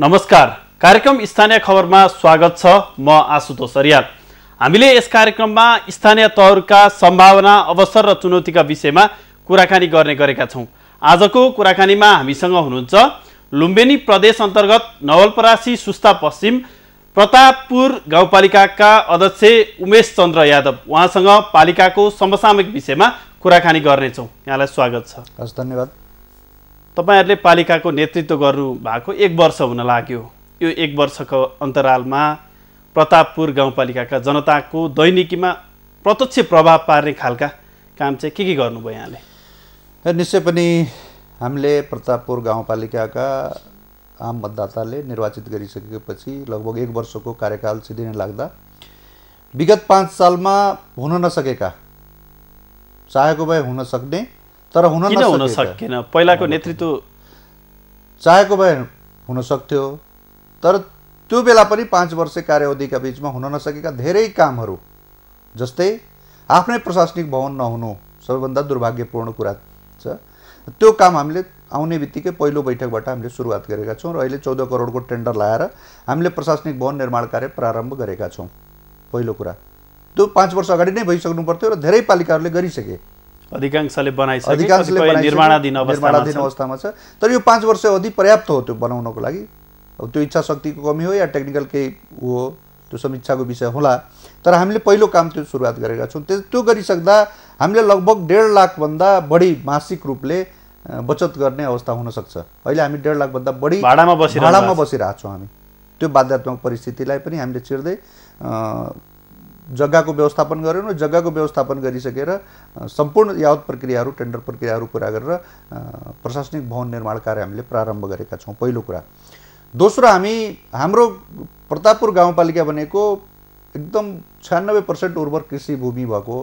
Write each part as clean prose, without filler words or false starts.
नमस्कार। कार्यक्रम स्थानीय खबरमा स्वागत छ। म आशुतोष अर्याल। हामीले यस कार्यक्रममा स्थानीय तहहरूका सम्भावना, अवसर र चुनौतीका विषयमा कुराकानी गर्ने गरेका छौं। आजको कुराकानीमा हामीसँग हुनुहुन्छ लुम्बिनी प्रदेश अन्तर्गत नवलपरासी सुस्ता पश्चिम प्रतापपुर गाउँपालिकाका अध्यक्ष उमेश चन्द्र यादव। उहाँसँग पालिकाको समसामयिक विषयमा कुराकानी गर्नेछौं। यहाँलाई स्वागत छ। हस्, धन्यवाद। तपाईहरुले पालिकाको नेतृत्व गर्नु भएको 1 वर्ष हुन लाग्यो। यो 1 वर्षको अन्तरालमा प्रतापपुर गाउँपालिकाका जनताको दैनिकीमा प्रत्यक्ष प्रभाव पार्ने खालका काम चाहिँ के गर्नुभयो यहाँले? निश्चय पनि हामीले प्रतापपुर गाउँपालिकाका आम मतदाताले निर्वाचित गरिसकेपछि लगभग 1 वर्षको कार्यकाल सिद्धिन लाग्दा विगत 5 सालमा हुन नसकेका, चाहेको भए हुन सक्ने तर हुन सकेन। पहिलाको नेतृत्व चाहेको भए हुन सक्थ्यो, तर त्यो बेला पनि 5 वर्ष कार्यावधिका बीचमा हुन नसकेका धेरै कामहरू, जस्तै आफ्नै प्रशासनिक भवन नहुनु सबैभन्दा दुर्भाग्यपूर्ण कुरा छ। त्यो काम हामीले आउने बित्तिकै पहिलो बैठकबाट हामीले सुरुवात गरेका छौँ र अहिले 14 करोडको टेन्डर लगाएर हामीले प्रशासनिक भवन निर्माण कार्य प्रारम्भ गरेका छौँ। पहिलो कुरा त्यो 5 वर्ष अगाडि नै भइसक्नु पर्थ्यो र धेरै पालिकाहरूले गरिसके, अधिकांशले बनाइसके, निर्माणाधीन अवस्थामा छ। तर यो 5 वर्ष अवधि पर्याप्त हो त्यो बनाउनको लागि। अब त्यो इच्छा शक्तिको कमी हो या टेक्निकल केही हो, त्यो समीक्षाको विषय होला। तर हामीले पहिलो काम त्यो सुरुवात गरेका छौँ। त्यो गरिसक्दा हामीले लगभग 1.5 लाख भन्दा बढी मासिक रूपले बचत गर्ने अवस्था हुन सक्छ। अहिले हामी 1.5 लाख भन्दा बढी भाडामा बसिरहेको छौँ। हामी त्यो बाध्यात्मक परिस्थितिलाई पनि हामीले चिर्दै जग्गाको व्यवस्थापन गर्यौँ र जग्गाको व्यवस्थापन गरिसकेर सम्पूर्ण यावत प्रक्रियाहरू, टेन्डर प्रक्रियाहरू पुरा गरेर प्रशासनिक भवन निर्माण कार्य हामीले प्रारम्भ गरेका छौँ। पहिलो कुरा। दोस्रो, हाम्रो प्रतापपुर गाउँपालिका भनेको एकदम 96% उर्वर कृषि भूमि भएको,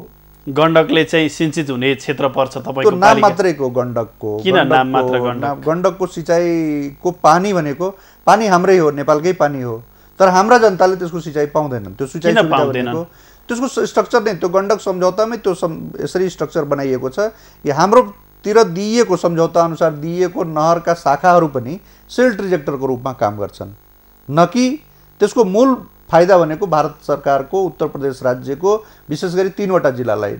गण्डकले चाहिँ सिंचित हुने क्षेत्र पर्छ तपाईको नाम मात्रैको गण्डकको। किन नाम मात्र गण्डकको सिँचाइको पानी भनेको पानी हाम्रै हो, नेपालकै पानी हो, तर हाम्रा जनताले त्यसको सिँचाइ पाउँदैनन्। त्यो सिँचाइ भनेको त्यसको स्ट्रक्चर नै, त्यो गण्डक सम्झौतामै त्यो यसरी स्ट्रक्चर बनाइएको छ। यो हाम्रोतिर दिइएको सम्झौता अनुसार दिइएको नहरका शाखाहरू पनि सिल्ट रिजेक्टरको रूपमा काम गर्छन्, न कि त्यसको मूल फाइदा भनेको भारत सरकारको उत्तर प्रदेश राज्यको विशेष गरी 3वटा जिल्लालाई,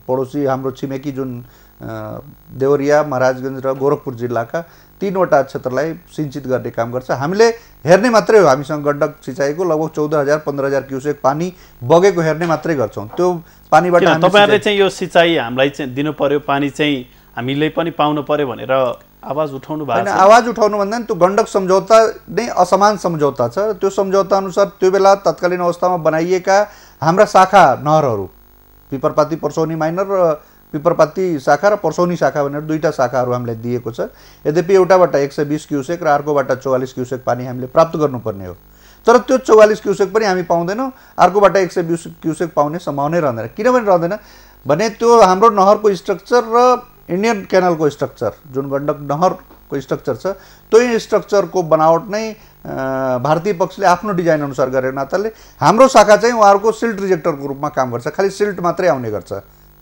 पडोसी हाम्रो छिमेकी जुन देवरिया, महाराजगञ्ज र गोरखपुर जिल्लाका 3वटा क्षेत्रलाई सिंचित गर्ने काम गर्छ। हामीले हेर्ने मात्रै हो। हामीसँग गण्डक सिँचाइको लगभग 14,000-15,000 क्युसेक पानी बगेको हेर्ने मात्रै गर्छौँ। त्यो पानीबाट तपाईहरुले चाहिँ यो सिँचाइ हामीलाई चाहिँ दिनु पर्यो, पानी चाहिँ हामीले पनि पाउनु पर्यो भनेर आवाज उठाउनु भएको छ? आवाज उठाउनु भन्दा नि त्यो गण्डक सम्झौता नै असमान सम्झौता छ। त्यो सम्झौता अनुसार त्यो बेला तत्कालीन अवस्थामा बनाइएका हाम्रा शाखा नहरहरू, पिपरपाती पर्सौनी माइनर र पिपरपाती शाखा र पर्सौनी शाखा भनेर 2टा शाखाहरू हामीलाई दिएको छ। यद्यपि एउटाबाट 120 क्युसेक र अर्कोबाट 44 क्युसेक पानी हामीले प्राप्त गर्नुपर्ने हो, तर त्यो 44 क्युसेक पनि हामी पाउँदैनौँ। अर्कोबाट 120 क्युसेक पाउने सम्भावना रहँदैन। किनभने रहँदैन भने त्यो हाम्रो नहरको स्ट्रक्चर र इन्डियन क्यानलको स्ट्रक्चर, जुन गण्डक नहरको स्ट्रक्चर छ, त्यो स्ट्रक्चरको बनावट नै भारतीय पक्षले आफ्नो डिजाइन अनुसार गरेको नाताले हाम्रो शाखा चाहिँ उहाँहरूको सिल्ट रिजेक्टरको रूपमा काम गर्छ। खालि सिल्ट मात्रै आउने गर्छ,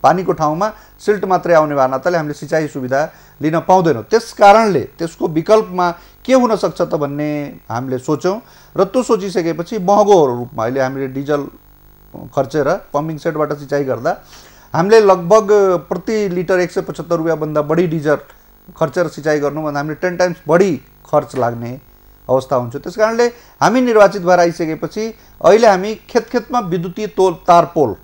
पानीको ठाउँमा सिल्ट मात्रै आउने भए नाताले हामीले सिँचाइ सुविधा लिन पाउँदैनौँ। त्यस कारणले त्यसको विकल्पमा के हुन सक्छ त भन्ने हामीले सोच्यौँ र त्यो सोचिसकेपछि महँगो रूपमा अहिले हामीले डिजल खर्चेर पम्पिङ सेटबाट सिँचाइ गर्दा हामीले लगभग प्रति लिटर 175 रुपियाँभन्दा बढी डिजल खर्चेर सिँचाइ गर्नुभन्दा हामीले 10 टाइम्स बढी खर्च लाग्ने अवस्था हुन्छ। त्यस कारणले हामी निर्वाचित भएर आइसकेपछि अहिले हामी खेतमा विद्युतीय तारपोल,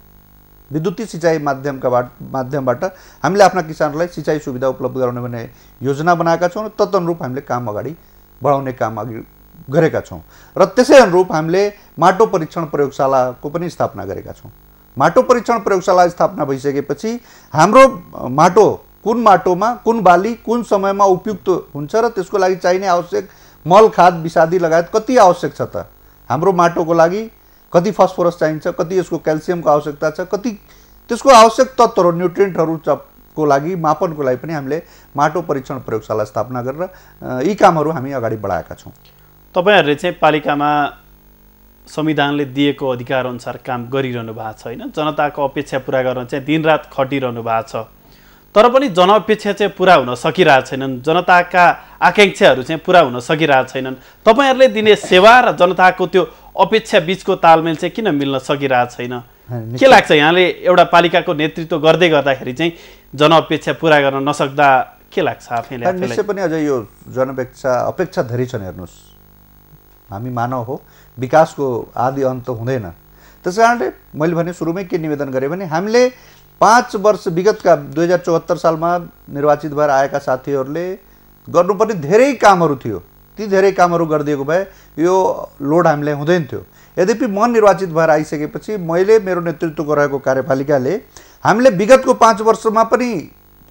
विद्युतीय सिँचाइ माध्यमबाट हामीले आफ्ना किसानहरूलाई सिँचाइ सुविधा उपलब्ध गराउने भन्ने योजना बनाएका छौँ। तदनुरूप हामीले काम अगाडि बढाउने काम अघि गरेका छौँ र त्यसै अनुरूप हामीले माटो परीक्षण प्रयोगशालाको पनि स्थापना गरेका छौँ। माटो परीक्षण प्रयोगशाला स्थापना भइसकेपछि हाम्रो माटो कुन माटोमा कुन बाली कुन समयमा उपयुक्त हुन्छ र त्यसको लागि चाहिने आवश्यक मल, खाद, विषादी लगायत कति आवश्यक छ त, हाम्रो माटोको लागि कति फस्फोरस चाहिन्छ, कति यसको क्याल्सियमको आवश्यकता छ, कति त्यसको आवश्यक तत्त्वहरू, न्युट्रिएन्टहरूको लागि मापनको लागि पनि हामीले माटो परीक्षण प्रयोगशाला स्थापना गरेर यी कामहरू हामी अगाडि बढाएका छौँ। तपाईहरुले चाहिँ पालिकामा संविधानले दिएको अधिकार अनुसार काम गरिरहनु भएको छ हैन? जनताको अपेक्षा पूरा गर्न चाहिँ दिनरात खटिरहनु भएको छ, तर पनि जनअपेक्षा चाहिँ पूरा हुन सकिरहेको छैनन्। जनताका आकांक्षाहरू चाहिँ पुरा हुन सकिरहेको छैनन्। तपाईँहरूले दिने सेवा र जनताको त्यो अपेक्षा बिचको तालमेल चाहिँ किन मिल्न सकिरहेको छैन? के लाग्छ यहाँले एउटा पालिकाको नेतृत्व गर्दै गर्दाखेरि चाहिँ जनअपेक्षा पुरा गर्न नसक्दा के लाग्छ आफैले? निश्चय पनि अझै यो अपेक्षा धेरै छन्। हेर्नुहोस्, हामी मानव हो, विकासको आदि अन्त हुँदैन। त्यसै कारणले मैले भने सुरुमै के निवेदन गरेँ भने हामीले 5 वर्ष विगतका 2074 सालमा निर्वाचित भएर आएका साथीहरूले गर्नुपर्ने धेरै कामहरू थियो। ती धेरै कामहरू गरिदिएको भए यो लोड हामीलाई हुँदैन थियो। यद्यपि म निर्वाचित भएर आइसकेपछि मैले मेरो नेतृत्वको रहेको कार्यपालिकाले हामीले विगतको 5 वर्षमा पनि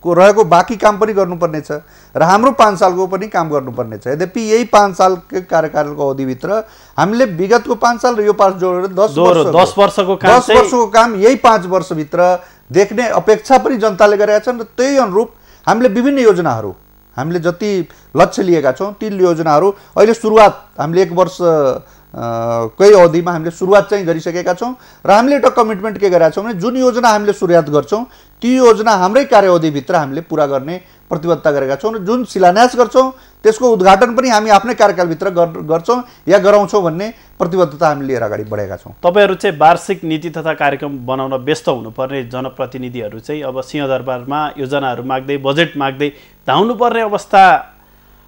रहेको बाँकी काम पनि गर्नुपर्ने छ र हाम्रो 5 सालको पनि काम गर्नुपर्ने छ। यद्यपि यही 5 सालको कार्यकालको अवधिभित्र हामीले विगतको 5 साल र यो 5 जोडेर 10 वर्षको काम यही 5 वर्षभित्र देख्ने अपेक्षा पनि जनताले गरेका छन्। र त्यही अनुरूप हामीले विभिन्न योजनाहरू हामीले जति लक्ष्य लिएका छौँ ती योजनाहरू अहिले सुरुवात हामीले 1 वर्ष कै अवधिमा हामीले सुरुवात चाहिँ गरिसकेका छौँ। र हामीले एउटा कमिटमेन्ट के गरेका छौँ भने जुन योजना हामीले सुरुवात गर्छौँ ती योजना हाम्रै कार्यावधिभित्र हामीले पुरा गर्ने प्रतिबद्धता गरेका छौँ। र जुन शिलान्यास गर्छौँ त्यसको उद्घाटन पनि हामी आफ्नै कार्यकालभित्र गर्छौँ या गराउँछौँ भन्ने प्रतिबद्धता हामीले लिएर अगाडि बढेका छौँ। तपाईँहरू चाहिँ वार्षिक नीति तथा कार्यक्रम बनाउन व्यस्त हुनुपर्ने जनप्रतिनिधिहरू चाहिँ अब सिंहदरबारमा योजनाहरू माग्दै बजेट माग्दै धाउनुपर्ने अवस्था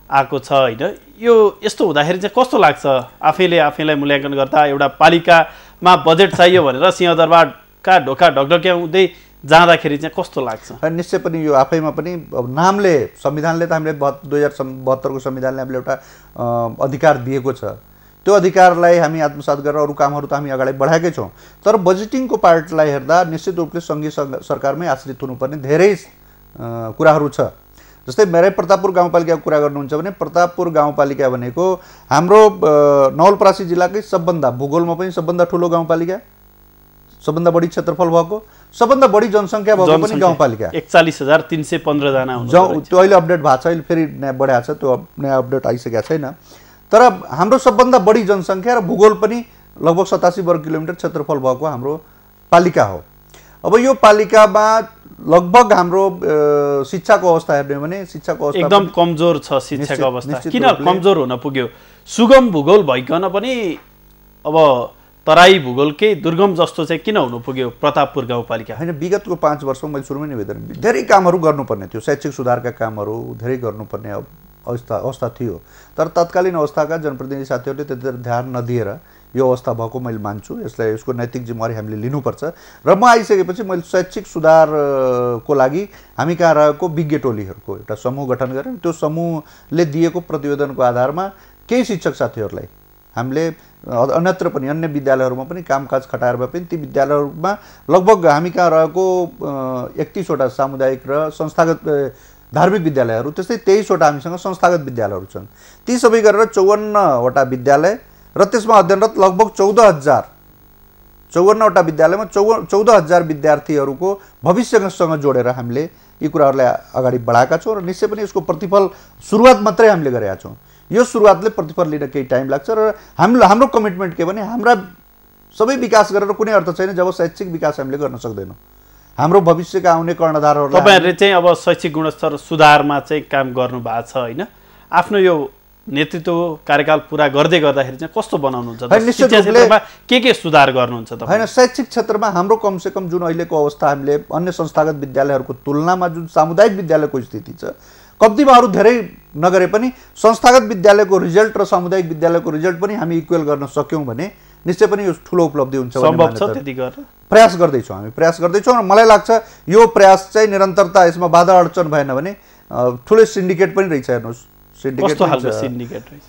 आएको छ होइन? यो यस्तो हुँदाखेरि चाहिँ कस्तो लाग्छ? आफैलाई मूल्याङ्कन गर्दा एउटा पालिकामा बजेट चाहियो भनेर सिंहदरबारका ढोका ढकढक्याउँदै जाँदाखेरि चाहिँ कस्तो लाग्छ? निश्चय पनि यो आफैमा पनि अब नामले संविधानले त हामीले 2072 को संविधानले हामीले एउटा अधिकार दिएको छ। त्यो अधिकारलाई हामी आत्मसात गरेर अरू कामहरू त हामी अगाडि बढाएकै छौँ। तर बजेटिङको पार्टलाई हेर्दा निश्चित रूपले सङ्घीय सरकारमै आश्रित हुनुपर्ने धेरै कुराहरू छ। जस्तै मेरै प्रतापपुर गाउँपालिकाको कुरा गर्नुहुन्छ भने प्रतापपुर गाउँपालिका भनेको हाम्रो नवलपरासी जिल्लाकै सबभन्दा भूगोलमा पनि सबभन्दा ठुलो गाउँपालिका, सबभन्दा बढी क्षेत्रफल भएको, सबभन्दा बढी जनसङ्ख्या भएको पनि गाउँपालिका। 41,315 जना हुन्छ। त्यो अहिले अपडेट भएको छ, अहिले फेरि नयाँ बढाएको छ, त्यो नयाँ अपडेट आइसकेको छैन। तर हाम्रो सबभन्दा बढी जनसङ्ख्या र भूगोल पनि लगभग 87 वर्ग किलोमिटर क्षेत्रफल भएको हाम्रो पालिका हो। अब यो पालिकामा लगभग हाम्रो शिक्षाको अवस्था हेर्ने हो भने शिक्षाको अवस्था एकदम कमजोर छ। शिक्षाको अवस्था किन कमजोर हुन पुग्यो? सुगम भूगोल भइकन पनि अब तराई भूगोलकै दुर्गम जस्तो चाहिँ किन हुनु पुग्यो प्रतापपुर गाउँपालिका? होइन, विगतको 5 वर्षमा मैले सुरुमै निवेदन धेरै कामहरू गर्नुपर्ने थियो, शैक्षिक सुधारका कामहरू धेरै गर्नुपर्ने अवस्था थियो। तर तत्कालीन अवस्थाका जनप्रतिनिधि साथीहरूले त्यति ध्यान नदिएर यो अवस्था भएको मैले मान्छु। यसको नैतिक जिम्मेवारी हामीले लिनुपर्छ। र म आइसकेपछि मैले शैक्षिक सुधारको लागि हामी कहाँ रहेको विज्ञ टोलीहरूको एउटा समूह गठन गरेर त्यो समूहले दिएको प्रतिवेदनको आधारमा केही शिक्षक साथीहरूलाई हामीले अन्यत्र पनि अन्य विद्यालयहरूमा पनि कामकाज खटाएर भए पनि ती विद्यालयहरूमा लगभग हामी कहाँ रहेको 31 वटा सामुदायिक र संस्थागत धार्मिक विद्यालयहरू, त्यस्तै 23 वटा हामीसँग संस्थागत विद्यालयहरू छन्। ती सबै गरेर 54 वटा विद्यालय र त्यसमा अध्ययनरत लगभग 54 वटा विद्यालयमा 14,000 विद्यार्थीहरूको भविष्यसँग जोडेर हामीले यी कुराहरूलाई अगाडि बढाएका छौँ। र निश्चय पनि यसको प्रतिफल सुरुवात मात्रै हामीले गरेका छौँ। यो सुरुवातले प्रतिफल लिन केही टाइम लाग्छ र हाम्रो कमिटमेन्ट के भने हाम्रा सबै विकास गरेर कुनै अर्थ छैन जब शैक्षिक विकास हामीले गर्न सक्दैनौँ। हाम्रो भविष्यका आउने कर्णधारहरू तपाईँहरूले चाहिँ अब शैक्षिक गुणस्तर सुधारमा चाहिँ काम गर्नु भएको छ होइन? आफ्नो यो नेतृत्व कार्यकाल पुरा गर्दै गर्दाखेरि चाहिँ कस्तो बनाउनुहुन्छ? के सुधार गर्नुहुन्छ तपाईँ? होइन, शैक्षिक क्षेत्रमा हाम्रो कमसेकम जुन अहिलेको अवस्था हामीले अन्य संस्थागत विद्यालयहरूको तुलनामा जुन सामुदायिक विद्यालयको स्थिति छ, कम्तीमा अरू धेरै नगरे पनि संस्थागत विद्यालयको रिजल्ट र सामुदायिक विद्यालयको रिजल्ट पनि हामी इक्वल गर्न सक्यौँ भने निश्चय पनि यो ठुलो उपलब्धि हुन्छ। सम्भव छ त्यति गर्न? प्रयास गर्दैछौँ, हामी प्रयास गर्दैछौँ र मलाई लाग्छ यो प्रयास चाहिँ निरन्तरता, यसमा बाधा अडचन भएन भने ठुलो सिन्डिकेट पनि रहेछ। हेर्नुहोस्,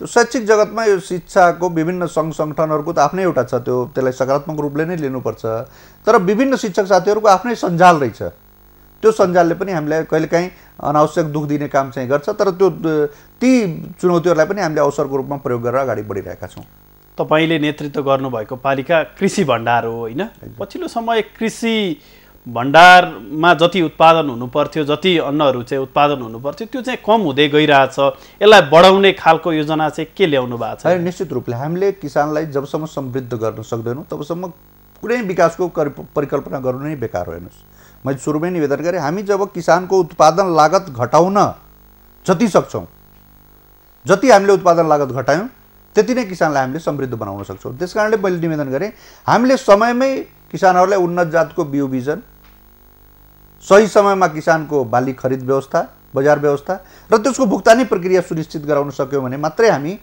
शैक्षिक जगतमा यो शिक्षाको विभिन्न सङ्घ सङ्गठनहरूको त आफ्नै एउटा छ, त्यसलाई सकारात्मक रूपले नै लिनुपर्छ। तर विभिन्न शिक्षक साथीहरूको आफ्नै सञ्जाल रहेछ। त्यो सञ्जालले पनि हामीलाई कहिलेकाहीँ अनावश्यक दुःख दिने काम चाहिँ गर्छ। तर ती चुनौतीहरूलाई पनि हामीले अवसरको रूपमा प्रयोग गरेर अगाडि बढिरहेका छौँ। तपाईँले नेतृत्व गर्नुभएको पालिका कृषि भण्डार हो होइन? पछिल्लो समय कृषि भण्डारमा जति उत्पादन हुनुपर्थ्यो, जति अन्नहरू चाहिँ उत्पादन हुनुपर्थ्यो, त्यो चाहिँ कम हुँदै गइरहेछ। यसलाई बढाउने खालको योजना चाहिँ के ल्याउनु भएको छ? निश्चित रूपले हामीले किसानलाई जबसम्म समृद्ध गर्न सक्दैनौँ तबसम्म कुनै विकासको परिकल्पना गर्नु नै बेकार हो। हेर्नुहोस्, मैले सुरुमै निवेदन गरेँ, हामी जब किसानको उत्पादन लागत घटाउन जति सक्छौँ जति हामीले उत्पादन लागत घटायौँ त्यति नै किसानलाई हामीले समृद्ध बनाउन सक्छौँ। त्यसकारणले मैले निवेदन गरेँ हामीले समयमै किसानहरूलाई उन्नत जातको बिउ बिजन, सही समयमा किसानको बाली खरिद व्यवस्था, बजार व्यवस्था र त्यसको भुक्तानी प्रक्रिया सुनिश्चित गराउन सक्यौँ भने मात्रै हामी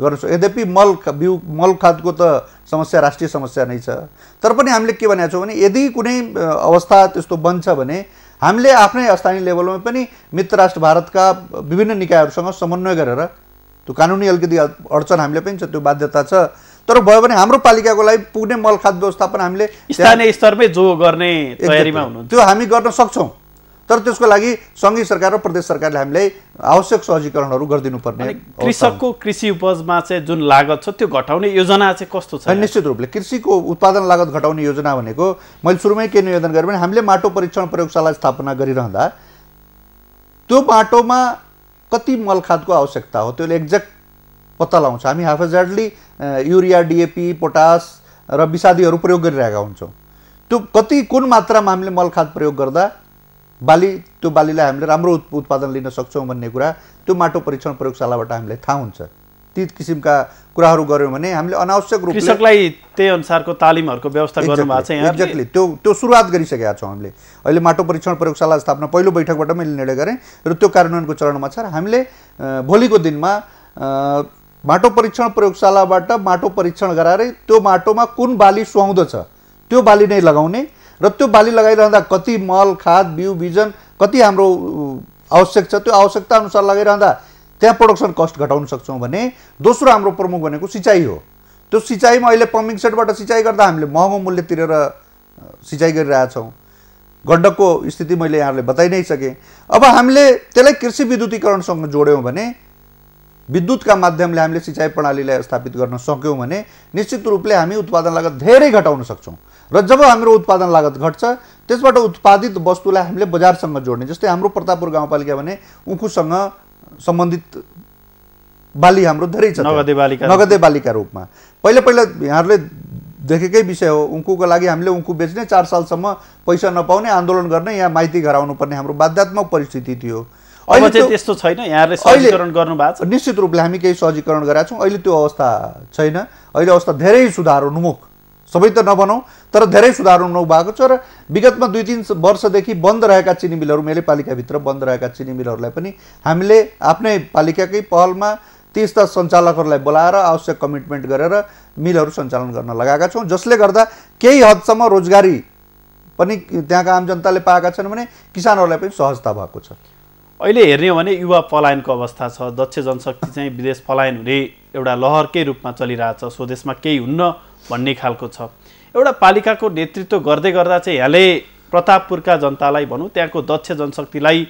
गर्न सक्छौँ। यद्यपि मल खादको त समस्या राष्ट्रिय समस्या नै छ, तर पनि हामीले के भनेका छौँ भने यदि कुनै अवस्था त्यस्तो बन्छ भने हामीले आफ्नै स्थानीय लेभलमा पनि मित्र राष्ट्र भारतका विभिन्न निकायहरूसँग समन्वय गरेर, त्यो कानुनी अलिकति अडचन हामीले पनि छ, त्यो बाध्यता छ, तर भयो भने हाम्रो पालिकाको लागि पुग्ने मल खाद व्यवस्थापन हामीले स्थानीय स्तरमै जो गर्ने तयारीमा हुनुहुन्छ, त्यो हामी गर्न सक्छौँ। तर त्यसको लागि सङ्घीय सरकार र प्रदेश सरकारले हामीलाई आवश्यक सहजीकरणहरू गरिदिनुपर्ने। कृषकको कृषि उपजमा चाहिँ जुन लागत छ त्यो घटाउने योजना चाहिँ कस्तो छ? निश्चित रूपले कृषिको उत्पादन लागत घटाउने योजना भनेको मैले सुरुमै के निवेदन गरेँ भने हामीले माटो परीक्षण प्रयोगशाला स्थापना गरिरहँदा त्यो माटोमा कति मल खादको आवश्यकता हो त्यसले एक्ज्याक्ट पत्ता लगाउँछ। हामी हाफेजर्डली युरिया, डिएपी, पोटास र विषादीहरू प्रयोग गरिरहेका हुन्छौँ। त्यो कति कुन मात्रामा हामीले मल खाद प्रयोग गर्दा त्यो बालीलाई हामीले राम्रो उत्पादन लिन सक्छौँ भन्ने कुरा त्यो माटो परीक्षण प्रयोगशालाबाट हामीलाई थाहा हुन्छ। ती किसिमका कुराहरू गऱ्यौँ भने हामीले अनावश्यक रूपले कृषकलाई त्यही अनुसारको तालिमहरूको व्यवस्था गर्नुभएको छ। एक्ज्याक्टली त्यो सुरुवात गरिसकेका छौँ हामीले। अहिले माटो परीक्षण प्रयोगशाला स्थापना पहिलो बैठकबाट मैले निर्णय गरेँ र त्यो कार्यान्वयनको चरणमा छ र हामीले भोलिको दिनमा माटो परीक्षण प्रयोगशालाबाट माटो परीक्षण गराएरै त्यो माटोमा कुन बाली सुहाउँदछ त्यो बाली नै लगाउने र त्यो बाली लगाइरहँदा कति मल खाद बिउ बिजन कति हाम्रो आवश्यक छ त्यो आवश्यकता अनुसार लगाइरहँदा त्यहाँ प्रोडक्सन कस्ट घटाउन सक्छौँ भने। दोस्रो हाम्रो प्रमुख भनेको सिँचाइ हो। त्यो सिँचाइमा अहिले पम्पिङ सेटबाट सिँचाइ गर्दा हामीले महँगो मूल्य तिरेर सिँचाइ गरिरहेछौँ। गण्डकको स्थिति मैले यहाँहरूले बताइ नै सकेँ। अब हामीले त्यसलाई कृषि विद्युतीकरणसँग जोड्यौँ भने, विद्युतका माध्यमले हामीले सिँचाइ प्रणालीलाई स्थापित गर्न सक्यौँ भने निश्चित रूपले हामी उत्पादन लागत धेरै घटाउन सक्छौँ। र जब हाम्रो उत्पादन लागत घट्छ त्यसबाट उत्पादित वस्तुलाई हामीले बजारसँग जोड्ने, जस्तै हाम्रो प्रतापपुर गाउँपालिका भने उखुसँग सम्बन्धित बाली हाम्रो धेरै छ, नगदे बालीका रूपमा। पहिला यहाँहरूले देखेकै विषय हो, उखुको लागि हामीले उखु बेच्ने 4 सालसम्म पैसा नपाउने, आन्दोलन गर्ने, यहाँ माइती घर आउनु पर्ने हाम्रो बाध्यात्मक परिस्थिति थियो। अहिले चाहिँ त्यस्तो छैन, यहाँले सहजीकरण गर्नु भएको छ। निश्चित रूपले हामी केही सहजीकरण गरेका छौँ। अहिले त्यो अवस्था छैन। अहिले अवस्था धेरै सुधारोन्मुख, सबै त नभनौँ तर धेरै सुधारोन्मुख भएको छ। र विगतमा 2-3 वर्षदेखि बन्द रहेका चिनी मिलहरू, मेलै पालिकाभित्र बन्द रहेका चिनी मिलहरूलाई पनि हामीले आफ्नै पालिकाकै पहलमा ती स्था सञ्चालकहरूलाई बोलाएर आवश्यक कमिटमेन्ट गरेर मिलहरू सञ्चालन गर्न लगाएका छौँ, जसले गर्दा केही हदसम्म रोजगारी पनि त्यहाँका आम जनताले पाएका छन् भने किसानहरूलाई पनि सहजता भएको छ। अहिले हेर्ने हो भने युवा पलायनको अवस्था छ। दक्ष जनशक्ति चाहिँ विदेश पलायन हुने एउटा लहरकै रूपमा चलिरहेछ, स्वदेशमा केही हुन्न भन्ने खालको छ। एउटा पालिकाको नेतृत्व गर्दै गर्दा चाहिँ यहाँले प्रतापपुरका जनतालाई भनौँ, त्यहाँको दक्ष जनशक्तिलाई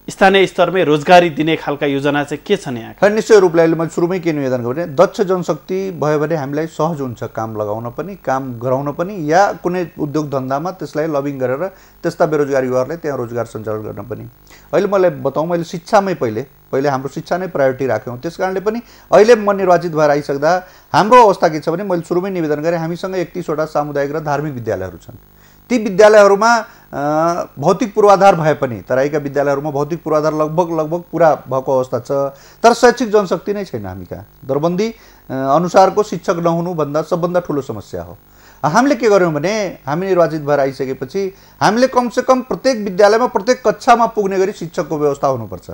स्थानीय स्तरमै रोजगारी दिने खालका योजना चाहिँ के छन् यहाँ? निश्चय रूपले अहिले मैले सुरुमै के निवेदन गरेँ, दक्ष जनशक्ति भयो भने हामीलाई सहज हुन्छ काम लगाउन पनि, काम गराउन पनि, या कुनै उद्योग धन्दामा त्यसलाई लबिङ गरेर त्यस्ता बेरोजगार युवाहरूलाई त्यहाँ रोजगार सञ्चालन गर्न पनि। अहिले मलाई बताउँ, मैले शिक्षामै पहिले हाम्रो शिक्षा नै प्रायोरिटी राख्यौँ। त्यस कारणले पनि अहिले म निर्वाचित भएर आइसक्दा हाम्रो अवस्था के छ भने मैले सुरुमै निवेदन गरेँ, हामीसँग 31वटा सामुदायिक र धार्मिक विद्यालयहरू छन्। ती विद्यालयहरूमा भौतिक पूर्वाधार भए पनि, तराईका विद्यालयहरूमा भौतिक पूर्वाधार लगभग पुरा भएको अवस्था छ, तर शैक्षिक जनशक्ति नै छैन हामी कहाँ। दरबन्दी अनुसारको शिक्षक नहुनुभन्दा सबभन्दा ठुलो समस्या हो। हामीले के गर्यौँ भने, हामी निर्वाचित भएर आइसकेपछि हामीले कमसेकम प्रत्येक विद्यालयमा प्रत्येक कक्षामा पुग्ने गरी शिक्षकको व्यवस्था हुनुपर्छ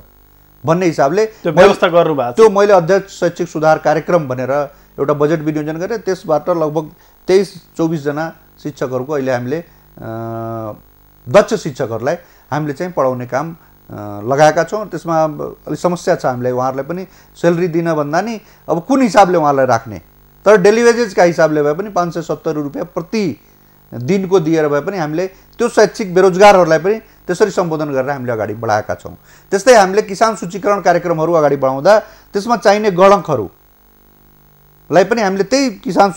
भन्ने हिसाबले व्यवस्था गर्नुभएको। त्यो मैले अध्यक्ष शैक्षिक सुधार कार्यक्रम भनेर एउटा बजेट विनियोजन गरेँ। त्यसबाट लगभग 23-24 जना शिक्षकहरूको अहिले हामीले दक्ष शिक्षकहरूलाई हामीले चाहिँ पढाउने काम लगाएका छौँ। त्यसमा अलिक समस्या छ हामीलाई, उहाँहरूलाई पनि सेलेरी दिन भन्दा नि अब कुन हिसाबले उहाँलाई राख्ने, तर डेली वेजेसका हिसाबले भए पनि 570 रुपियाँ प्रति दिनको दिएर भए पनि हामीले त्यो शैक्षिक बेरोजगारहरूलाई पनि त्यसरी सम्बोधन गरेर हामीले अगाडि बढाएका छौँ। त्यस्तै हामीले किसान सूचीकरण कार्यक्रमहरू अगाडि बढाउँदा त्यसमा चाहिने गणकहरूलाई पनि हामीले त्यही किसान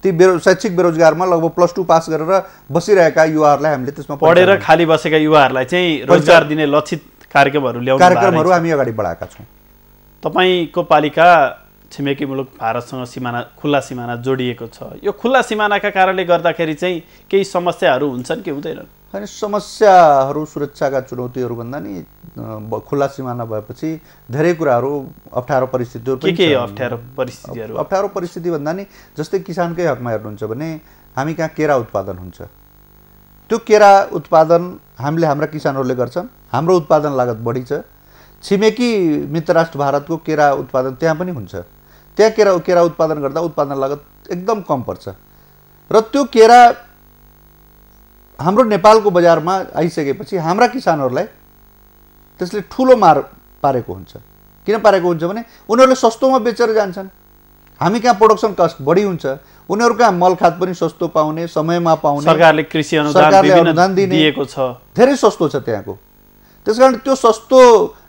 ती शैक्षिक बेरोजगारमा लगभग +2 पास गरेर बसिरहेका युवाहरूलाई हामीले त्यसमा पढेर खाली बसेका युवाहरूलाई चाहिँ रोजगार दिने लक्षित कार्यक्रमहरू हामी अगाडि बढाएका छौँ। तपाईँको पालिका छिमेकी मुलुक भारतसँग सिमाना खुल्ला सिमाना जोडिएको छ। यो खुल्ला सिमानाका कारणले गर्दाखेरि चाहिँ केही समस्याहरू हुन्छन् कि हुँदैनन्? होइन, समस्याहरू सुरक्षाका चुनौतीहरू भन्दा नि खुल्ला सिमाना भएपछि धेरै कुराहरू अप्ठ्यारो परिस्थितिहरू पनि के अप्ठ्यारो परिस्थितिहरू? अप्ठ्यारो परिस्थिति भन्दा नि जस्तै किसानकै हकमा हेर्नुहुन्छ भने हामी कहाँ केरा उत्पादन हुन्छ, त्यो केरा उत्पादन हामीले हाम्रा किसानहरूले गर्छन्, हाम्रो उत्पादन लागत बढी छ। छिमेकी मित्र राष्ट्र भारतको केरा उत्पादन त्यहाँ पनि हुन्छ, त्यहाँ केरा उत्पादन गर्दा उत्पादन लागत एकदम कम पर्छ र त्यो केरा हाम्रो नेपालको बजारमा आइसकेपछि हाम्रा किसानहरूलाई त्यसले ठुलो मार पारेको हुन्छ। किन पारेको हुन्छ भने उनीहरूले सस्तोमा बेचेर जान्छन्, हामी कहाँ प्रोडक्सन कस्ट बढी हुन्छ, उनीहरू कहाँ मल खाद पनि सस्तो पाउने, समयमा पाउने, सरकारले कृषि अनुदान दिएको छ, धेरै सस्तो छ त्यहाँको। त्यसकारण त्यो सस्तो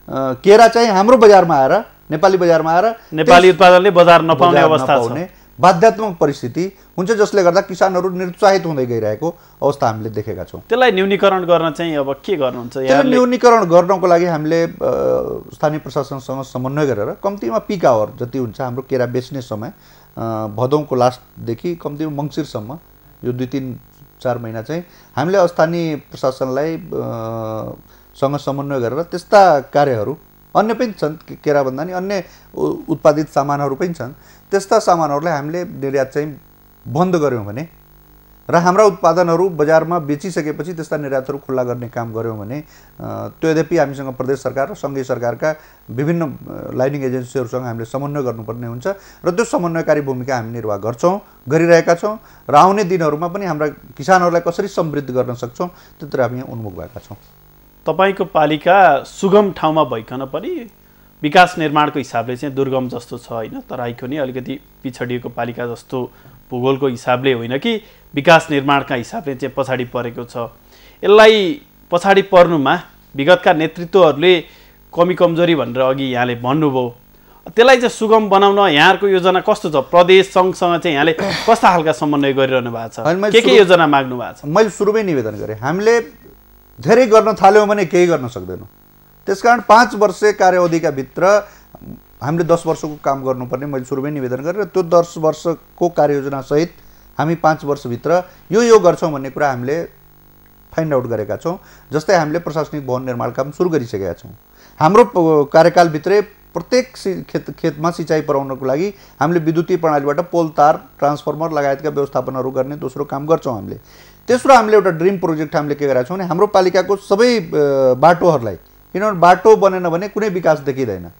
केरा चाहिँ हाम्रो बजारमा आएर, नेपाली बजारमा आएर नेपाली उत्पादनले बजार नपाउने अवस्था छ, बाध्यात्मक परिस्थिति हुन्छ, जसले गर्दा किसानहरू निरुत्साहित हुँदै गइरहेको अवस्था हामीले देखेका छौँ। त्यसलाई न्यूनीकरण गर्न चाहिँ अब के गर्नुहुन्छ? त्यसलाई न्यूनीकरण गर्नको लागि हामीले स्थानीय प्रशासनसँग समन्वय गरेर कम्तीमा पिक आवर जति हुन्छ हाम्रो केरा बेच्ने समय भदौको लास्टदेखि कम्तीमा मङ्सिरसम्म यो 2-3-4 महिना चाहिँ हामीले स्थानीय प्रशासनलाई सँग समन्वय गरेर त्यस्ता कार्यहरू अन्य पनि छन्, केरा भन्दा नि अन्य उत्पादित सामानहरू पनि छन्, त्यस्ता सामानहरूलाई हामीले निर्यात चाहिँ बन्द गऱ्यौँ भने र हाम्रा उत्पादनहरू बजारमा बेचिसकेपछि त्यस्ता निर्यातहरू खुल्ला गर्ने काम गऱ्यौँ भने त्यो यद्यपि हामीसँग प्रदेश सरकार र सङ्घीय सरकारका विभिन्न लाइनिङ एजेन्सीहरूसँग हामीले समन्वय गर्नुपर्ने हुन्छ र त्यो समन्वयकारी भूमिका हामी निर्वाह गरिरहेका छौँ र आउने दिनहरूमा पनि हाम्रा किसानहरूलाई कसरी समृद्ध गर्न सक्छौँ त्यतिर हामी उन्मुख भएका छौँ। तपाईँको पालिका सुगम ठाउँमा भइकन पनि विकास निर्माणको हिसाबले चाहिँ दुर्गम जस्तो छ होइन, तराईको नि अलिकति पिछडिएको पालिका जस्तो भूगोलको हिसाबले होइन कि विकास निर्माणका हिसाबले चाहिँ पछाडि परेको छ। यसलाई पछाडि पर्नुमा विगतका नेतृत्वहरूले कमी कमजोरी भनेर अघि यहाँले भन्नुभयो, त्यसलाई चाहिँ सुगम बनाउन यहाँहरूको योजना कस्तो छ? प्रदेश सङ्घसँग चाहिँ यहाँले कस्ता खालका समन्वय गरिरहनु भएको छ? के योजना माग्नु भएको छ? मैले सुरुमै निवेदन गरेँ, हामीले धेरै गर्न थाल्यौँ भने केही गर्न सक्दैनौँ। त्यसकारण 5 वर्ष कार्यावधिका भित्र हामीले 10 वर्षको काम गर्नुपर्ने मैले सुरुमै निवेदन गरेर त्यो 10 वर्षको कार्ययोजना सहित हामी 5 वर्षभित्र यो गर्छौँ भन्ने कुरा हामीले फाइन्ड आउट गरेका छौँ। जस्तै हामीले प्रशासनिक भवन निर्माण काम सुरु गरिसकेका छौँ। हाम्रो कार्यकालभित्रै प्रत्येक खेतमा सिँचाइ पुर्याउनको लागि हामीले विद्युतीय प्रणालीबाट पोल, तार, ट्रान्सफर्मर लगायतका व्यवस्थापनहरू गर्ने दोस्रो काम गर्छौँ हामीले। तेस्रो हामीले एउटा ड्रिम प्रोजेक्ट हामीले के गरेका छौँ भने हाम्रो पालिकाको सबै बाटोहरूलाई, किनभने बाटो बनेन भने कुनै विकास देखिँदैन,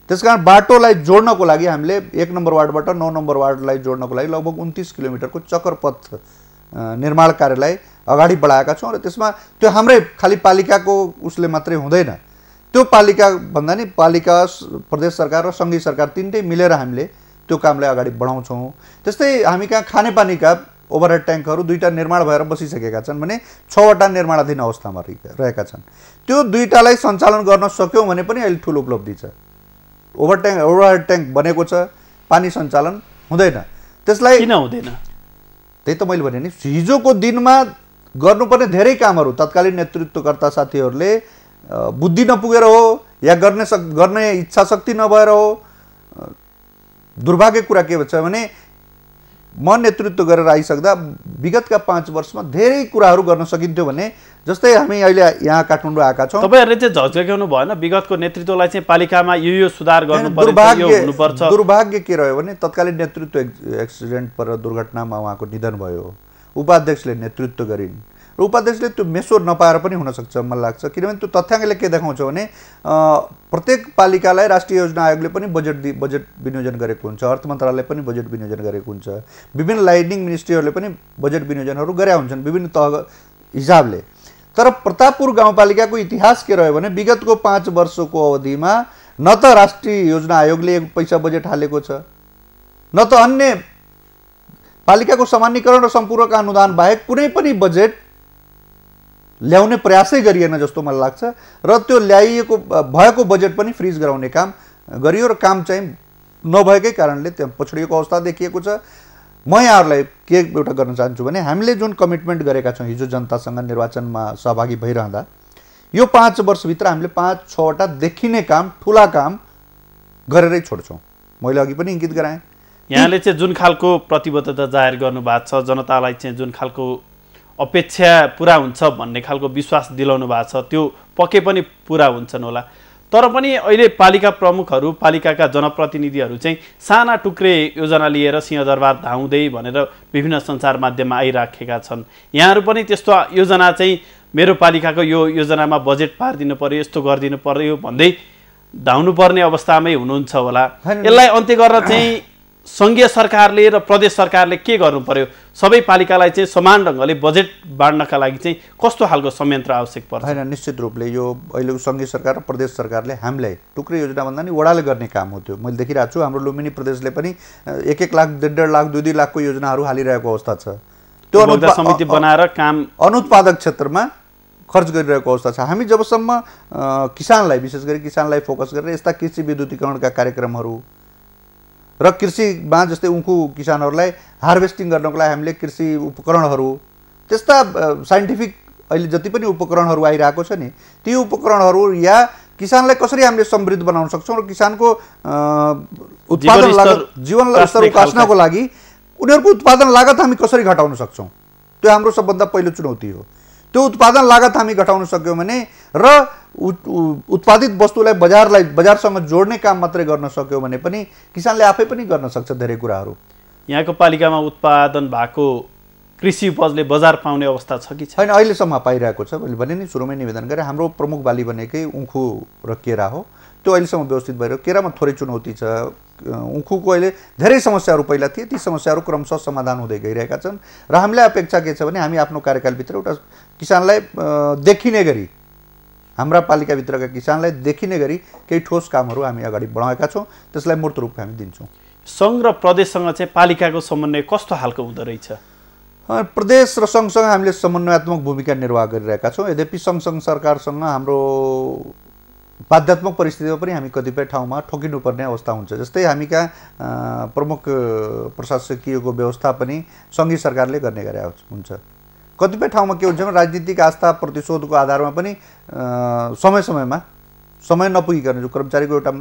त्यसकारण बाटोलाई जोड्नको लागि हामीले 1 नम्बर वार्डबाट 9 नम्बर वार्डलाई जोड्नको लागि लगभग 29 किलोमिटरको चक्करपथ निर्माण कार्यलाई अगाडि बढाएका छौँ र त्यसमा त्यो हाम्रै खालि पालिकाको उसले मात्रै हुँदैन, त्यो पालिका भन्दा नि पालिका, प्रदेश सरकार र सङ्घीय सरकार तिनटै मिलेर हामीले त्यो कामलाई अगाडि बढाउँछौँ। त्यस्तै हामी कहाँ खानेपानीका ओभरहेड ट्याङ्कहरू 2टा निर्माण भएर बसिसकेका छन् भने 6वटा निर्माणाधीन अवस्थामा रहेका छन्। त्यो 2टालाई सञ्चालन गर्न सक्यौँ भने पनि अहिले ठुलो उपलब्धि छ। ओभरहेड ट्याङ्क बनेको छ, पानी सञ्चालन हुँदैन, त्यसलाई किन हुँदैन? त्यही त मैले भने नि, हिजोको दिनमा गर्नुपर्ने धेरै कामहरू तत्कालीन नेतृत्वकर्ता साथीहरूले बुद्धि नपुगेर हो या गर्ने इच्छा शक्ति नभएर हो। दुर्भाग्य कुरा के छ भने म नेतृत्व गरेर आइसक्दा विगतका 5 वर्षमा धेरै कुराहरू गर्न सकिन्थ्यो भने, जस्तै हामी अहिले यहाँ काठमाडौँ आएका छौँ। तपाईँहरूले चाहिँ झस्काउनु भएन विगतको नेतृत्वलाई चाहिँ पालिकामा यो सुधार गर्नुपर्छ? दुर्भाग्य के रह्यो भने तत्कालीन नेतृत्व एक्सिडेन्ट पर दुर्घटनामा उहाँको निधन भयो, उपाध्यक्षले नेतृत्व गरिन् र उपाध्यक्षले त्यो मेसोर नपाएर पनि हुनसक्छ मलाई लाग्छ। किनभने त्यो तथ्याङ्कले के देखाउँछ भने प्रत्येक पालिकालाई राष्ट्रिय योजना आयोगले पनि बजेट विनियोजन गरेको हुन्छ, अर्थ मन्त्रालयले पनि बजेट विनियोजन गरेको हुन्छ, विभिन्न लाइनिङ मिनिस्ट्रीहरूले पनि बजेट विनियोजनहरू गरेका हुन्छन् विभिन्न तह हिसाबले। तर प्रतापपुर गाउँपालिकाको इतिहास के रह्यो भने विगतको 5 वर्षको अवधिमा न त राष्ट्रिय योजना आयोगले पैसा बजेट हालेको छ, न त अन्य पालिकाको सामान्यकरण र सम्पूरक अनुदान बाहेक कुनै पनि बजेट ल्याउने प्रयासै गरिएन जस्तो मलाई लाग्छ र त्यो ल्याइएको भएको बजेट पनि फ्रिज गराउने काम गरियो र काम चाहिँ नभएकै कारणले त्यहाँ पछडिएको अवस्था देखिएको छ। म यहाँहरूलाई के एउटा गर्न चाहन्छु भने हामीले जुन कमिटमेन्ट गरेका छौँ हिजो जनतासँग निर्वाचनमा सहभागी भइरहँदा, यो 5 वर्षभित्र हामीले 5-6वटा देखिने काम, ठुला काम गरेरै छोड्छौँ। मैले अघि पनि इङ्गित गराएँ। यहाँले चाहिँ जुन खालको प्रतिबद्धता जाहेर गर्नुभएको छ, जनतालाई चाहिँ जुन खालको अपेक्षा पुरा हुन्छ भन्ने खालको विश्वास दिलाउनु भएको छ, त्यो पक्कै पनि पुरा हुन्छन् होला। तर पनि अहिले पालिका प्रमुखहरू, पालिकाका जनप्रतिनिधिहरू चाहिँ साना टुक्रे योजना लिएर सिंहदरबार धाउँदै भनेर विभिन्न सञ्चार माध्यममा आइराखेका छन्। यहाँहरू पनि त्यस्तो योजना चाहिँ मेरो पालिकाको यो योजनामा बजेट पारिदिनु पर्यो, यस्तो गरिदिनु पर्यो भन्दै धाउनु पर्ने अवस्थामै हुनुहुन्छ होला। यसलाई अन्त्य गर्न चाहिँ सङ्घीय सरकारले र प्रदेश सरकारले के गर्नु पर्यो? सबै पालिकालाई चाहिँ समान ढङ्गले बजेट बाँड्नका लागि चाहिँ कस्तो खालको संयन्त्र आवश्यक पर्छ? होइन, निश्चित रूपले यो अहिलेको सङ्घीय सरकार र प्रदेश सरकारले हामीलाई टुक्रे योजना भन्दा नि वडाले गर्ने काम हो। त्यो मैले देखिरहेको छु। हाम्रो लुम्बिनी प्रदेशले पनि 1-1 लाख, 1.5 लाख, 2-2 लाखको योजनाहरू हालिरहेको अवस्था छ। त्यो समिति बनाएर काम अनुत्पादक क्षेत्रमा खर्च गरिरहेको अवस्था छ। हामी जबसम्म किसानलाई, विशेष गरी किसानलाई फोकस गरेर यस्ता कृषि विद्युतीकरणका कार्यक्रमहरू र कृषिमा जस्तै उखु किसानहरूलाई हार्भेस्टिङ गर्नको लागि हामीले कृषि उपकरणहरू, त्यस्ता साइन्टिफिक अहिले जति पनि उपकरणहरू आइरहेको छ नि, ती उपकरणहरू या किसानलाई कसरी हामीले समृद्ध बनाउन सक्छौँ र किसानको उत्पादन लागत, जीवन स्तर उकास्नको लागि उनीहरूको उत्पादन लागत हामी कसरी घटाउन सक्छौँ, त्यो हाम्रो सबभन्दा पहिलो चुनौती हो। त्यो उत्पादन लागत हामी घटाउन सक्यौँ भने र उत्पादित वस्तुलाई बजारसँग जोड्ने काम मात्रै गर्न सक्यौँ भने पनि किसानले आफै पनि गर्न सक्छ धेरै कुराहरू। यहाँको पालिकामा उत्पादन भएको कृषि उपजले बजार पाउने अवस्था छ कि छैन? अहिलेसम्म पाइरहेको छ। मैले भने नि सुरुमै निवेदन गरेँ, हाम्रो प्रमुख बाली भनेकै उखु र केरा हो। त्यो अहिलेसम्म व्यवस्थित भइरहेको। केरामा थोरै चुनौती छ। उखुको अहिले धेरै समस्याहरू पहिला थिए, ती समस्याहरू क्रमशः समाधान हुँदै गइरहेका छन् र हामीलाई अपेक्षा के छ भने हामी आफ्नो कार्यकालभित्र एउटा किसानलाई देखिने गरी, हाम्रा पालिकाभित्रका किसानलाई देखिने गरी केही ठोस कामहरू हामी अगाडि बढाएका छौँ। त्यसलाई मूर्त रूप हामी दिन्छौँ। सङ्घ र प्रदेशसँग चाहिँ पालिकाको समन्वय कस्तो खालको हुँदो रहेछ? प्रदेश र सङ्घसँग हामीले समन्वयात्मक भूमिका निर्वाह गरिरहेका छौँ। यद्यपि सङ्घ सरकारसँग हाम्रो बाध्यात्मक परिस्थितिमा पनि हामी कतिपय ठाउँमा ठोकिनुपर्ने अवस्था हुन्छ। जस्तै हामी कहाँ प्रमुख प्रशासकीयको व्यवस्था पनि सङ्घीय सरकारले गर्ने गरे हुन्छ। कतिपय ठाउँमा के हुन्छ भने राजनीतिक आस्था प्रतिशोधको आधारमा पनि समय नपुगिकन जो कर्मचारीको एउटा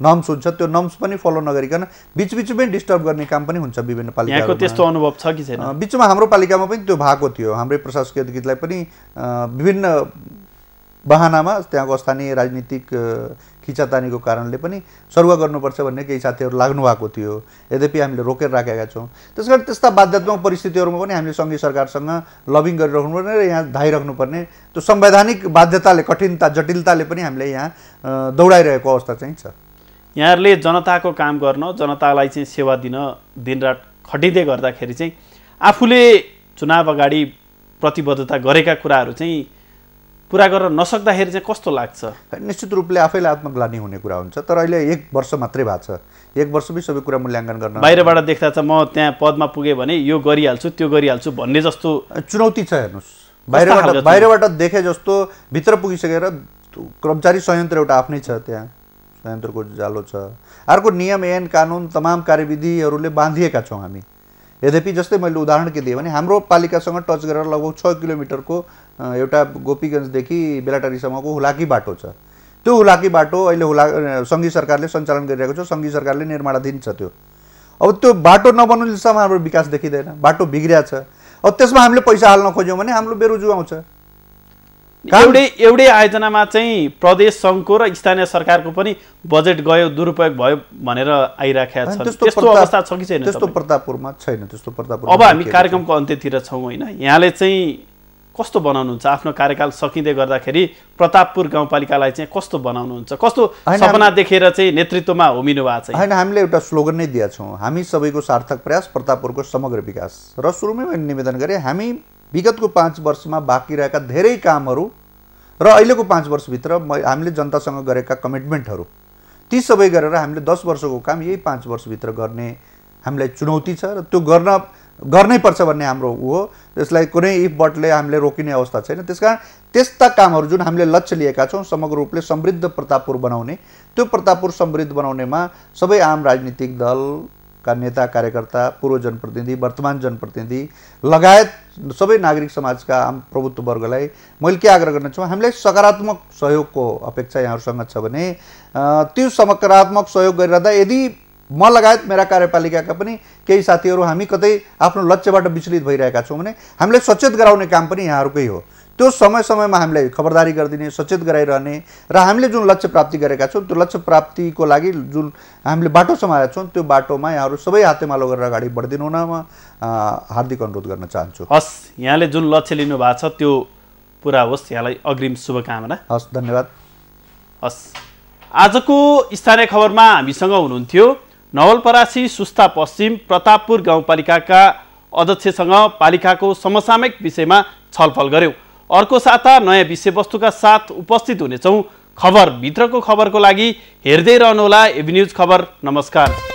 नर्म्स हुन्छ त्यो नर्म्स पनि फलो नगरिकन बिचबिचमै डिस्टर्ब गर्ने काम पनि हुन्छ विभिन्न पालिकामा। यहाँको त्यस्तो अनुभव छ कि छैन? बिचमा हाम्रो पालिकामा पनि त्यो भएको थियो। हाम्रै प्रशासकीय अधिकृतलाई पनि विभिन्न बहानामा त्यहाँको स्थानीय राजनीतिक खिचातानीको कारणले पनि सरुवा गर्नुपर्छ भन्ने केही साथीहरू लाग्नु भएको थियो। यद्यपि हामीले रोकेर राखेका छौँ। त्यसकारण त्यस्ता बाध्यात्मक परिस्थितिहरूमा पनि हामीले सङ्घीय सरकारसँग लबिङ गरिराख्नुपर्ने र यहाँ धाइराख्नुपर्ने त्यो संवैधानिक बाध्यताले, कठिनता, जटिलताले पनि हामीले यहाँ दौडाइरहेको अवस्था चाहिँ छ। यहाँहरूले जनताको काम गर्न, जनतालाई चाहिँ सेवा दिन दिनरात खटिँदै गर्दाखेरि चाहिँ आफूले चुनाव अगाडि प्रतिबद्धता गरेका कुराहरू चाहिँ पुरा गर्न नसक्दाखेरि चाहिँ कस्तो लाग्छ? निश्चित रूपले आफैलाई आत्मग्लानि हुने कुरा हुन्छ। तर अहिले 1 वर्ष मात्रै भएको छ। 1 वर्षमै सबै कुरा मूल्याङ्कन गर्न बाहिरबाट देख्दा चाहिँ म त्यहाँ पदमा पुगेँ भने यो गरिहाल्छु, त्यो गरिहाल्छु भन्ने जस्तो चुनौती छ। हेर्नुहोस्, बाहिरबाट देखे जस्तो भित्र पुगिसकेर कर्मचारी संयन्त्र एउटा आफ्नै छ, त्यहाँ संयन्त्रको जालो छ। अर्को नियम, ऐन, कानुन, तमाम कार्यविधिहरूले बाँधिएका छौँ हामी। यद्यपि जस्तै मैले उदाहरण के दिएँ भने हाम्रो पालिकासँग टच गरेर लगभग 6 किलोमिटरको एउटा गोपीगञ्जदेखि बेलाटारीसम्मको हुलाकी बाटो छ। त्यो हुलाकी बाटो अहिले सङ्घीय सरकारले सञ्चालन गरिरहेको छ, सङ्घीय सरकारले निर्माणाधीन छ त्यो। अब त्यो बाटो नबनुन्जेलसम्म हाम्रो विकास देखिँदैन, बाटो बिग्रिया छ। अब त्यसमा हामीले पैसा हाल्न खोज्यौँ भने हाम्रो बेरोजु आउँछ। एउटै आयोजनामा चाहिँ प्रदेश सङ्घको र स्थानीय सरकारको पनि बजेट गयो, दुरुपयोग भयो भनेर आइराखेका छन्। त्यस्तो अवस्था छ कि छैन? त्यस्तो प्रतापपुरमा छैन। त्यस्तो प्रतापपुरमा अब हामी कार्यक्रमको अन्त्यतिर छौँ होइन? यहाँले चाहिँ कस्तो बनाउनुहुन्छ? आफ्नो कार्यकाल सकिँदै गर्दाखेरि प्रतापपुर गाउँपालिकालाई चाहिँ कस्तो बनाउनुहुन्छ? कस्तो सपना देखेर चाहिँ नेतृत्वमा होमिनु भएको छ? होइन, हामीले एउटा स्लोगन नै दिएका छौँ, हामी सबैको सार्थक प्रयास, प्रतापपुरको समग्र विकास। र सुरुमै मैले निवेदन गरेँ, हामी विगतको 5 वर्षमा बाँकी रहेका धेरै कामहरू र अहिलेको 5 वर्षभित्र हामीले जनतासँग गरेका कमिटमेन्टहरू ती सबै गरेर हामीले 10 वर्षको काम यही 5 वर्षभित्र गर्ने हामीलाई चुनौती छ र त्यो गर्नै पर्छ भन्ने हाम्रो हो। त्यसलाई कुनै इफ बटले हामीले रोकिने अवस्था छैन। त्यसकारण त्यस्ता कामहरू जुन हामीले लक्ष्य लिएका छौँ समग्र रूपले समृद्ध प्रतापपुर बनाउने, त्यो प्रतापपुर समृद्ध बनाउनेमा सबै आम राजनीतिक दलका नेता कार्यकर्ता, पूर्व जनप्रतिनिधि, वर्तमान जनप्रतिनिधि लगायत सबै नागरिक समाजका आम प्रभुत्व वर्गलाई मैले के आग्रह गर्न चाहन्छु, हामीलाई सकारात्मक सहयोगको अपेक्षा यहाँहरूसँग छ भने त्यो सकारात्मक सहयोग गरिरहँदा यदि म लगायत मेरा कार्यपालिकाका पनि केही साथीहरू हामी कतै आफ्नो लक्ष्यबाट विचलित भइरहेका छौँ भने हामीले सचेत गराउने काम पनि यहाँहरूकै हो। त्यो समय समयमा हामीलाई खबरदारी गरिदिने, सचेत गराइरहने र हामीले जुन लक्ष्य प्राप्ति गरेका छौँ त्यो लक्ष्य प्राप्तिको लागि जुन हामीले बाटो समाएका छौँ त्यो बाटोमा यहाँहरू सबै हातेमालो गरेर अगाडि बढिदिनु हुन म हार्दिक अनुरोध गर्न चाहन्छु। हस्, यहाँले जुन लक्ष्य लिनु भएको छ त्यो पुरा होस्, यहाँलाई अग्रिम शुभकामना। हस्, धन्यवाद। हस्, आजको स्थानीय खबरमा हामीसँग हुनुहुन्थ्यो नवलपरासी सुस्ता पश्चिम प्रतापपुर गाउँपालिकाका अध्यक्षसँग पालिकाको समसामयिक विषयमा छलफल गर्यौं। अर्को साता नयाँ विषयवस्तुका साथ उपस्थित हुनेछौँ। खबर भित्रको खबरको लागि हेर्दै रहनुहोला एबी न्यूज खबर। नमस्कार।